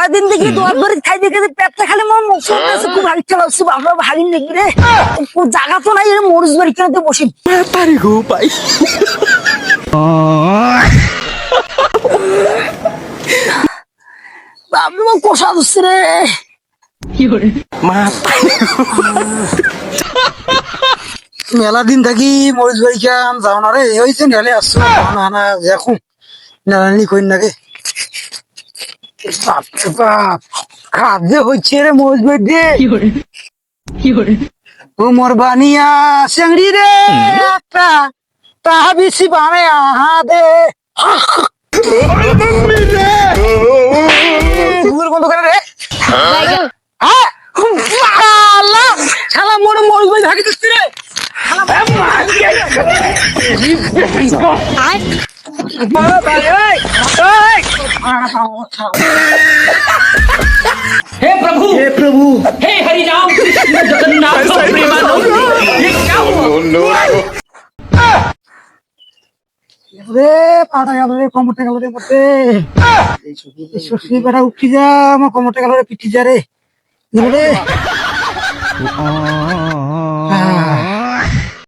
কয়দিন দেখি দোয়ার ভরি খাই দেখে পেটটা খালি মোর মুখ শুনতেছে খুব হাড়ি চালাচ্ছি আমরা ভাগি নাকি রে জায়গা তো নাই মরিচ বাড়ি কেন বসি তারি গো ভাই আমি কষা দিচ্ছে রে মা মেলা দিন থাকি মরিচ বাড়ি খান যাও না রে হয়েছে নেলে আসছো না দেখো নেলানি কই নাকি বাপরে বাপ খাদ্য হচ্ছে রে মরিচ বাড়ি দিয়ে উমর বানিয়া চেংড়ি রে একটা তাহা বেশি বানে আহা দে বন্ধ করে রে হ্যাঁ শালা মোর মরিচ বাড়ি থাকি দিচ্ছি রে हे प्रभु हे प्रभु हे हरि राम कृष्ण जगन्नाथ प्रेमानंद ये क्या हुआ রে পাটা গেল রে কমরটা গেল রে মতে শশী বেটা উঠি যা আমার কমরটা গেল রে পিঠি যা রে রে